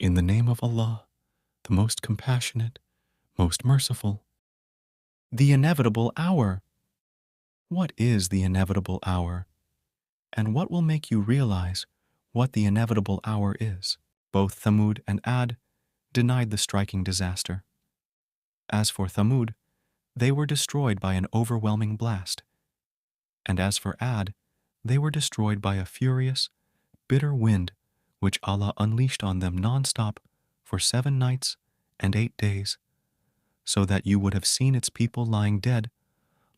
In the name of Allah, the most compassionate, most merciful. The inevitable hour. What is the inevitable hour? And what will make you realize what the inevitable hour is? Both Thamud and Ad denied the striking disaster. As for Thamud, they were destroyed by an overwhelming blast. And as for Ad, they were destroyed by a furious, bitter wind which Allah unleashed on them non-stop for 7 nights and 8 days, so that you would have seen its people lying dead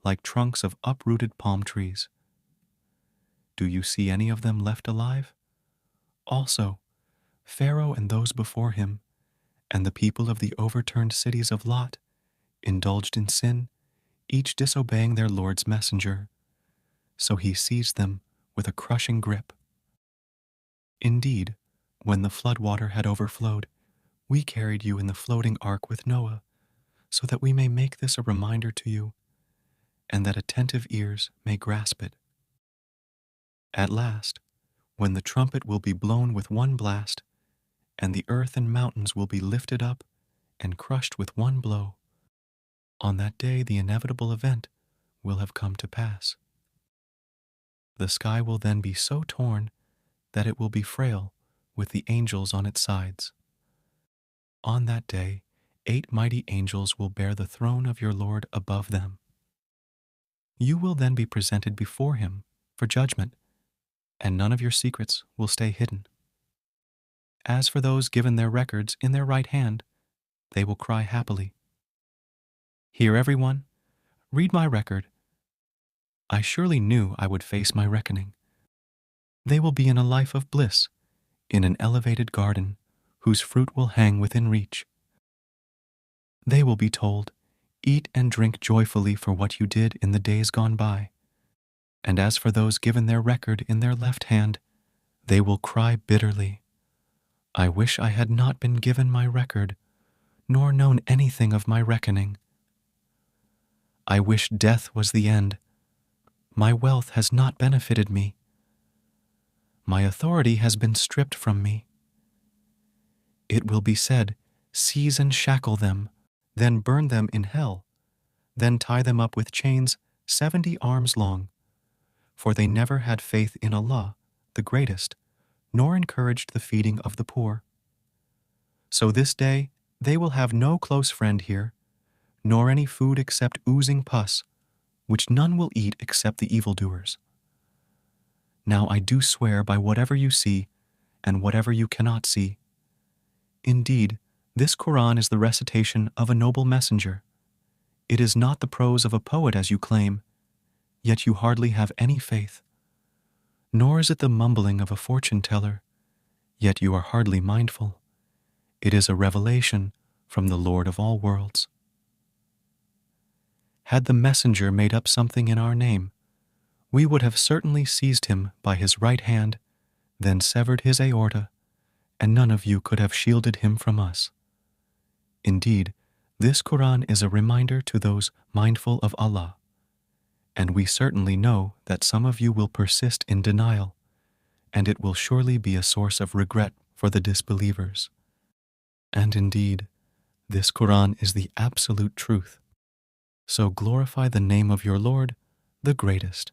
like trunks of uprooted palm trees. Do you see any of them left alive? Also, Pharaoh and those before him, and the people of the overturned cities of Lot, indulged in sin, each disobeying their Lord's messenger. So he seized them with a crushing grip. Indeed, when the floodwater had overflowed, we carried you in the floating ark with Noah, so that we may make this a reminder to you, and that attentive ears may grasp it. At last, when the trumpet will be blown with one blast, and the earth and mountains will be lifted up and crushed with one blow, on that day the inevitable event will have come to pass. The sky will then be so torn that it will be frail with the angels on its sides. On that day, 8 mighty angels will bear the throne of your Lord above them. You will then be presented before him for judgment, and none of your secrets will stay hidden. As for those given their records in their right hand, they will cry happily. Hear everyone, read my record. I surely knew I would face my reckoning. They will be in a life of bliss, in an elevated garden, whose fruit will hang within reach. They will be told, eat and drink joyfully for what you did in the days gone by. And as for those given their record in their left hand, they will cry bitterly, I wish I had not been given my record, nor known anything of my reckoning. I wish death was the end. My wealth has not benefited me. My authority has been stripped from me. It will be said, seize and shackle them, then burn them in hell, then tie them up with chains 70 arms long, for they never had faith in Allah, the Greatest, nor encouraged the feeding of the poor. So this day they will have no close friend here, nor any food except oozing pus, which none will eat except the evildoers. Now I do swear by whatever you see and whatever you cannot see. Indeed, this Quran is the recitation of a noble messenger. It is not the prose of a poet as you claim, yet you hardly have any faith. Nor is it the mumbling of a fortune-teller, yet you are hardly mindful. It is a revelation from the Lord of all worlds. Had the messenger made up something in our name, we would have certainly seized him by his right hand, then severed his aorta, and none of you could have shielded him from us. Indeed, this Quran is a reminder to those mindful of Allah, and we certainly know that some of you will persist in denial, and it will surely be a source of regret for the disbelievers. And indeed, this Quran is the absolute truth. So glorify the name of your Lord, the Greatest.